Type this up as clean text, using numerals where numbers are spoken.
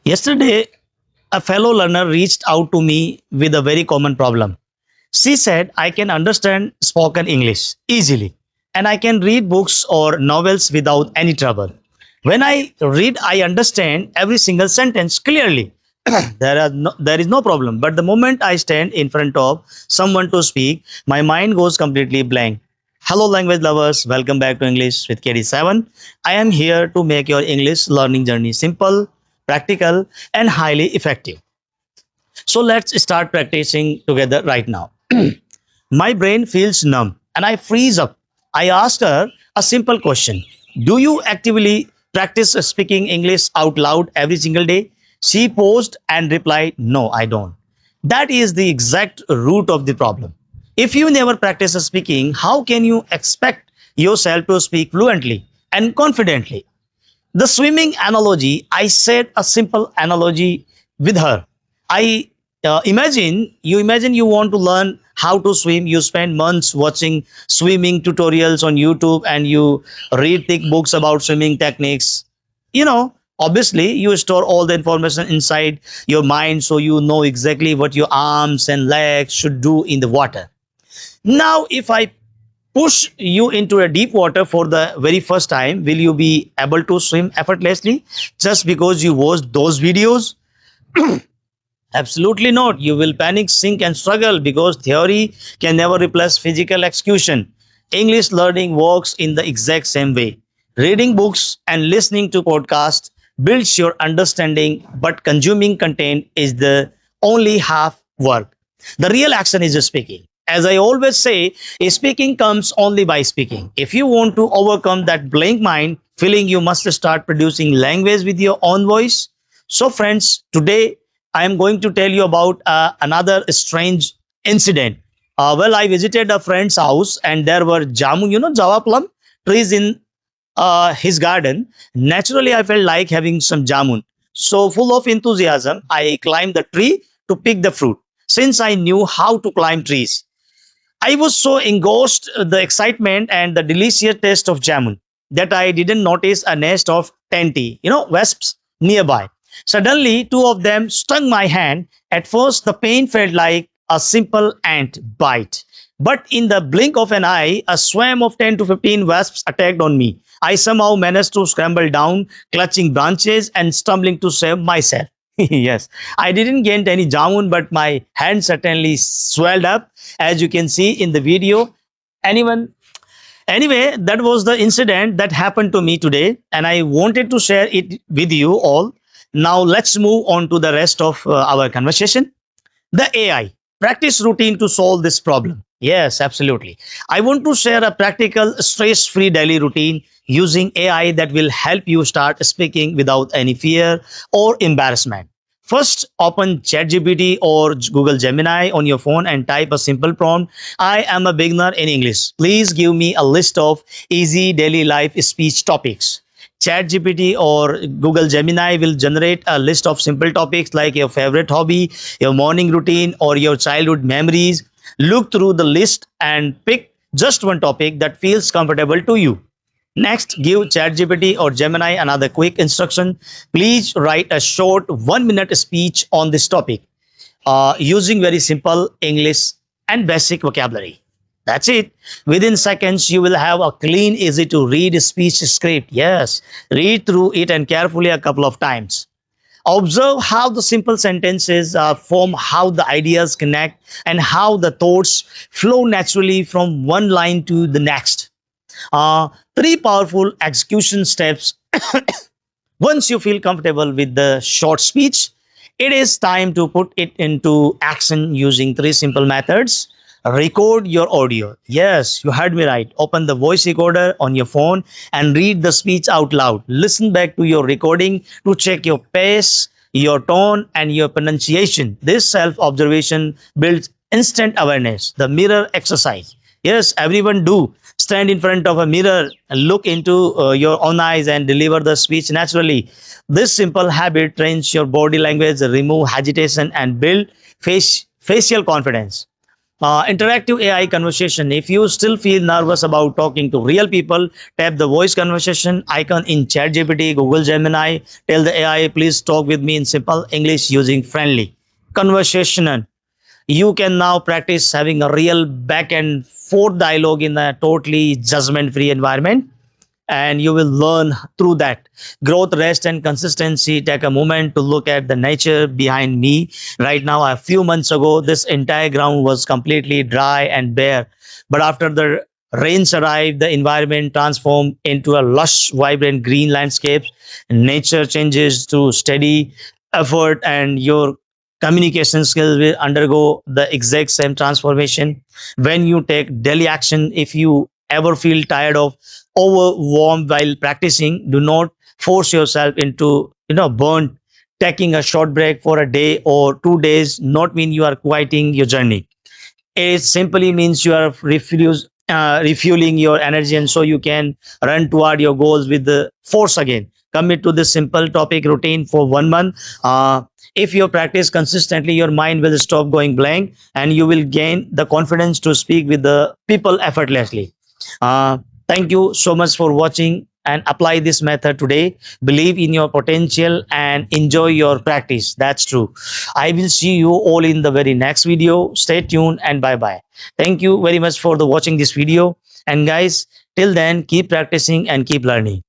Yesterday, a fellow learner reached out to me with a very common problem. She said, I can understand spoken English easily and I can read books or novels without any trouble. When I read, I understand every single sentence clearly. There is no problem. But the moment I stand in front of someone to speak, my mind goes completely blank. Hello, language lovers. Welcome back to English with KD7. I am here to make your English learning journey simple, practical, and highly effective. So let's start practicing together right now. My brain feels numb and I freeze up. I asked her a simple question. Do you actively practice speaking English out loud every single day? She paused and replied, no, I don't. That is the exact root of the problem. If you never practice speaking, how can you expect yourself to speak fluently and confidently? The swimming analogy, I said a simple analogy with her. I imagine you want to learn how to swim. You spend months watching swimming tutorials on YouTube and you read thick books about swimming techniques. Obviously, you store all the information inside your mind so you know exactly what your arms and legs should do in the water. Now, if I push you into a deep water for the very first time, will you be able to swim effortlessly just because you watched those videos? Absolutely not. You will panic, sink, and struggle because theory can never replace physical execution. English learning works in the exact same way. Reading books and listening to podcasts builds your understanding, but consuming content is the only half work. The real action is speaking. As I always say, speaking comes only by speaking. If you want to overcome that blank mind feeling, you must start producing language with your own voice. So, friends, today I am going to tell you about another strange incident. I visited a friend's house and there were jamun, Java plum trees in his garden. Naturally, I felt like having some jamun. So, full of enthusiasm, I climbed the tree to pick the fruit. Since I knew how to climb trees, I was so engrossed the excitement and the delicious taste of jamun that I didn't notice a nest of tenty, wasps nearby. Suddenly, two of them stung my hand. At first, the pain felt like a simple ant bite. But in the blink of an eye, a swarm of 10 to 15 wasps attacked on me. I somehow managed to scramble down, clutching branches and stumbling to save myself. Yes, I didn't get any jamun, but my hand certainly swelled up, as you can see in the video. Anyone? Anyway, that was the incident that happened to me today, and I wanted to share it with you all. Now, let's move on to the rest of our conversation. The AI practice routine to solve this problem. Yes, absolutely. I want to share a practical, stress free daily routine using AI that will help you start speaking without any fear or embarrassment. First, open ChatGPT or Google Gemini on your phone and type a simple prompt. I am a beginner in English. Please give me a list of easy daily life speech topics. ChatGPT or Google Gemini will generate a list of simple topics like your favorite hobby, your morning routine, or your childhood memories. Look through the list and pick just one topic that feels comfortable to you. Next, give ChatGPT or Gemini another quick instruction. Please write a short 1 minute speech on this topic using very simple English and basic vocabulary. That's it. Within seconds, you will have a clean, easy to read speech script. Yes, read through it and carefully a couple of times. Observe how the simple sentences form, how the ideas connect, and how the thoughts flow naturally from one line to the next. Three powerful execution steps. Once you feel comfortable with the short speech, it is time to put it into action using three simple methods. Record your audio. Yes, you heard me right. Open the voice recorder on your phone and read the speech out loud. Listen back to your recording to check your pace, your tone, and your pronunciation. This self observation builds instant awareness. The mirror exercise. Yes, everyone do. Stand in front of a mirror and look into your own eyes and deliver the speech naturally. This simple habit trains your body language, remove agitation, and build facial confidence. Interactive AI conversation. If you still feel nervous about talking to real people, tap the voice conversation icon in ChatGPT, Google Gemini. Tell the AI, please talk with me in simple English using friendly conversation. You can now practice having a real back and forth dialogue in a totally judgment free environment, and you will learn through that. Growth, rest, and consistency. Take a moment to look at the nature behind me right now. A few months ago, this entire ground was completely dry and bare, but after the rains arrived, the environment transformed into a lush, vibrant green landscape. Nature changes through steady effort, and your communication skills will undergo the exact same transformation when you take daily action. If you ever feel tired of overwhelmed while practicing, do not force yourself into burnt. Taking a short break for a day or 2 days not mean you are quitting your journey. It simply means you are refueling your energy, and so you can run toward your goals with the force again. Commit to this simple topic routine for 1 month. If you practice consistently, your mind will stop going blank, and you will gain the confidence to speak with the people effortlessly. uh, Thank you so much for watching and apply this method today. Believe in your potential and enjoy your practice. That's true. I will see you all in the very next video. Stay tuned and bye bye. Thank you very much for the watching this video. And guys, till then, keep practicing and keep learning.